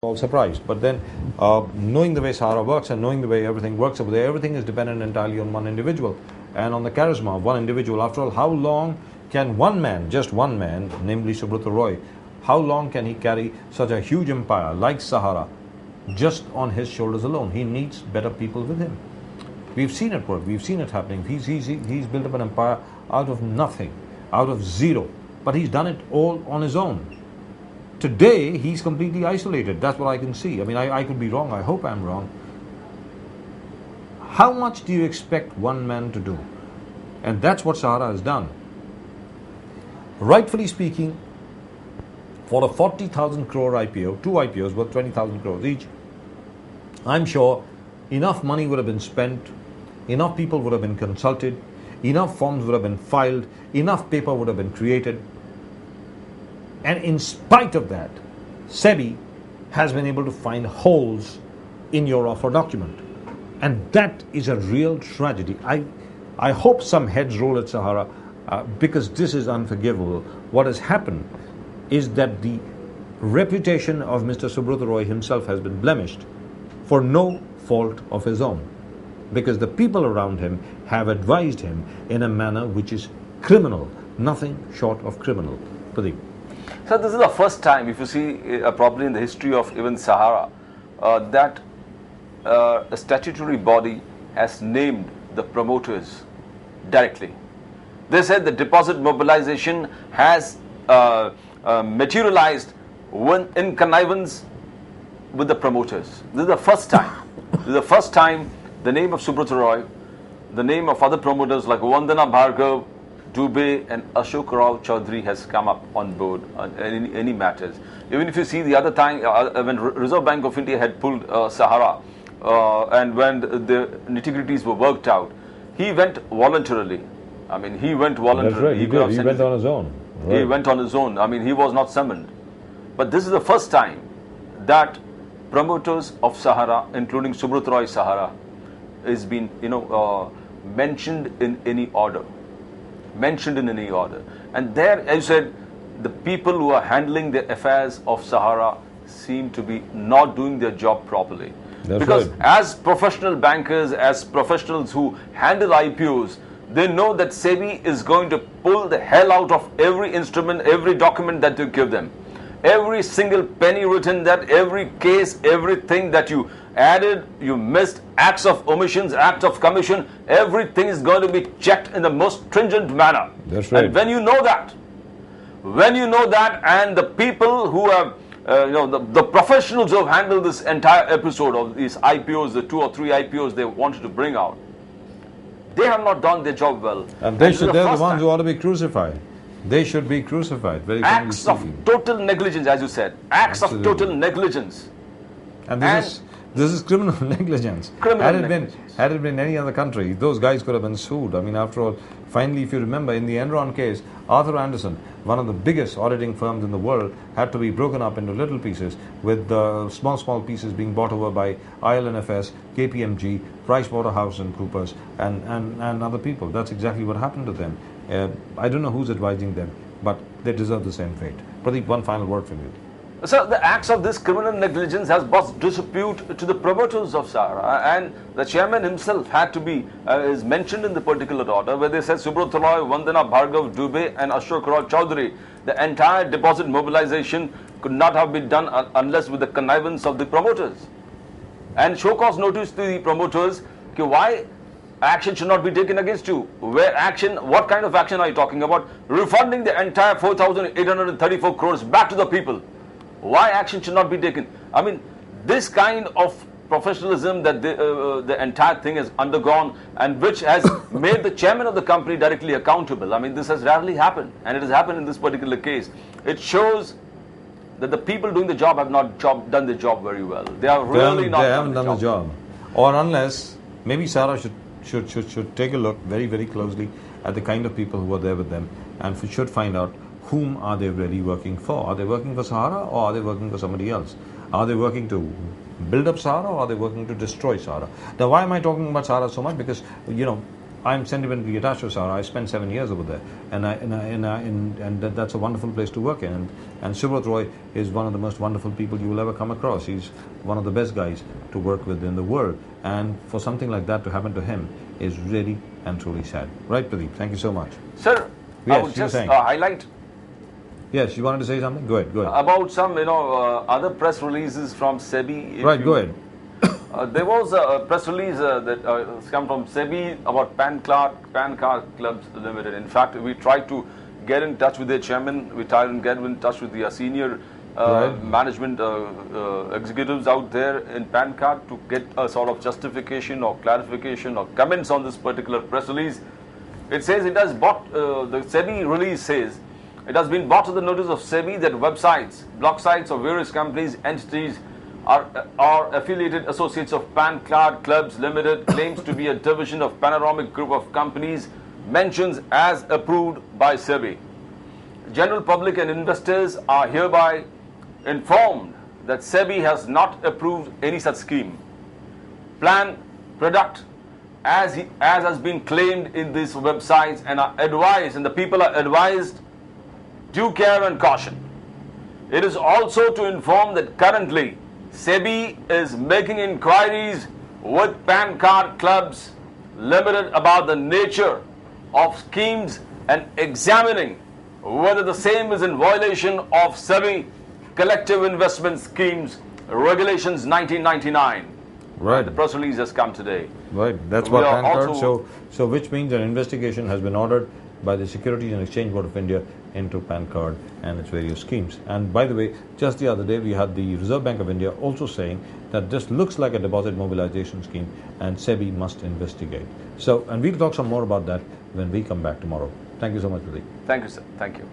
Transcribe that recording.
all surprised. But then, knowing the way Sahara works and knowing the way everything works over there, everything is dependent entirely on one individual and on the charisma of one individual. After all, how long can one man, just one man, namely Subrata Roy, how long can he carry such a huge empire like Sahara just on his shoulders alone? He needs better people with him. We've seen it work. We've seen it happening. He's built up an empire out of nothing, out of zero. But he's done it all on his own. Today, he's completely isolated. That's what I can see. I mean, I could be wrong. I hope I'm wrong. How much do you expect one man to do? And that's what Sahara has done. Rightfully speaking, for a 40,000 crore IPO, two IPOs worth 20,000 crores each, I'm sure enough money would have been spent, enough people would have been consulted, enough forms would have been filed, enough paper would have been created. And in spite of that, SEBI has been able to find holes in your offer document. And that is a real tragedy. I hope some heads roll at Sahara because this is unforgivable. What has happened is that the reputation of Mr. Subrata Roy himself has been blemished for no fault of his own, because the people around him have advised him in a manner which is criminal, nothing short of criminal. Pradeep. So this is the first time, if you see probably in the history of even Sahara, that a statutory body has named the promoters directly. They said the deposit mobilization has materialized in connivance with the promoters. This is the first time. This is the first time the name of Subrata Roy, the name of other promoters like Vandana Bhargav, Dubey and Ashok Rao Chaudhary has come up on board on any matters. Even if you see the other time when Reserve Bank of India had pulled Sahara and when the nitty-gritties were worked out, he went voluntarily. I mean, he went voluntarily. That's right, he went on his own. Right. He went on his own. I mean, he was not summoned. But this is the first time that promoters of Sahara, including Subrata Roy Sahara, is been mentioned in any order. And there, as you said, the people who are handling the affairs of Sahara seem to be not doing their job properly. That's because right. As professional bankers, as professionals who handle IPOs, they know that SEBI is going to pull the hell out of every instrument, every document that you give them. Every single penny written, that every case, everything that you added, you missed, acts of omissions, acts of commission, everything is going to be checked in the most stringent manner. That's right. And when you know that, and the people who have, the professionals who have handled this entire episode of these IPOs, the 2 or 3 IPOs they wanted to bring out, they have not done their job well. And they're the ones who ought to be crucified. They should be crucified. Very acts of total negligence, as you said. Acts Absolutely. of total negligence. And this is criminal negligence. Had it been any other country, those guys could have been sued. I mean, after all, finally, if you remember, in the Enron case, Arthur Andersen, one of the biggest auditing firms in the world, had to be broken up into little pieces, with small pieces being bought over by IL&FS, KPMG, PricewaterhouseCoopers, and other people. That's exactly what happened to them. I don't know who's advising them, but they deserve the same fate. Pradeep, one final word from you. So the acts of this criminal negligence has brought disrepute to the promoters of Sahara, and the chairman himself had to be is mentioned in the particular order where they said Subrata Roy, Vandana Bhargav, Dubey and Ashok Rao Chaudhary. The entire deposit mobilization could not have been done unless with the connivance of the promoters. And show cause notice to the promoters why action should not be taken against you. What kind of action are you talking about? Refunding the entire 4,834 crores back to the people. Why action should not be taken? I mean, this kind of professionalism that the entire thing has undergone, and which has made the chairman of the company directly accountable. I mean, this has rarely happened, and it has happened in this particular case. It shows that the people doing the job have not done the job very well. They are really not. They haven't done the job. Or unless maybe Sarah should take a look very, very closely at the kind of people who are there with them, and should find out whom are they really working for. Are they working for Sahara, or are they working for somebody else? Are they working to build up Sahara, or are they working to destroy Sahara? Now, why am I talking about Sahara so much? Because, I'm sentimentally attached to Sahara. I spent 7 years over there, and that's a wonderful place to work in. And Subrat Roy is one of the most wonderful people you will ever come across. He's one of the best guys to work with in the world. And for something like that to happen to him is really and truly sad. Right, Pradeep? Thank you so much. Sir, Yes, I would you were just saying. highlight Yes, you wanted to say something? Go ahead. Go ahead. about some other press releases from SEBI. Right. Go ahead. There was a press release that come from SEBI about PAN card clubs limited. In fact, we tried to get in touch with their chairman. We tried to get in touch with the senior Right. management executives out there in PAN card to get a sort of justification or clarification or comments on this particular press release. It says it has bought, the SEBI release says, it has been brought to the notice of SEBI that websites, blog sites of various companies, entities are affiliated associates of PAN Card Clubs Limited, claims to be a division of Panoramic Group of Companies, mentions as approved by SEBI. General public and investors are hereby informed that SEBI has not approved any such scheme, plan, product, as has been claimed in these websites, and are advised, and the people are advised, due care and caution. It is also to inform that currently SEBI is making inquiries with PAN Card Clubs Limited about the nature of schemes and examining whether the same is in violation of SEBI Collective Investment Schemes Regulations 1999. Right. The press release has come today. Right, that's We what are PAN card. also- So which means an investigation has been ordered by the Securities and Exchange Board of India into PAN card and its various schemes. And by the way, just the other day we had the Reserve Bank of India also saying that this looks like a deposit mobilization scheme and SEBI must investigate. So, and we'll talk some more about that when we come back tomorrow. Thank you so much, Pradeep. Thank you, sir. Thank you.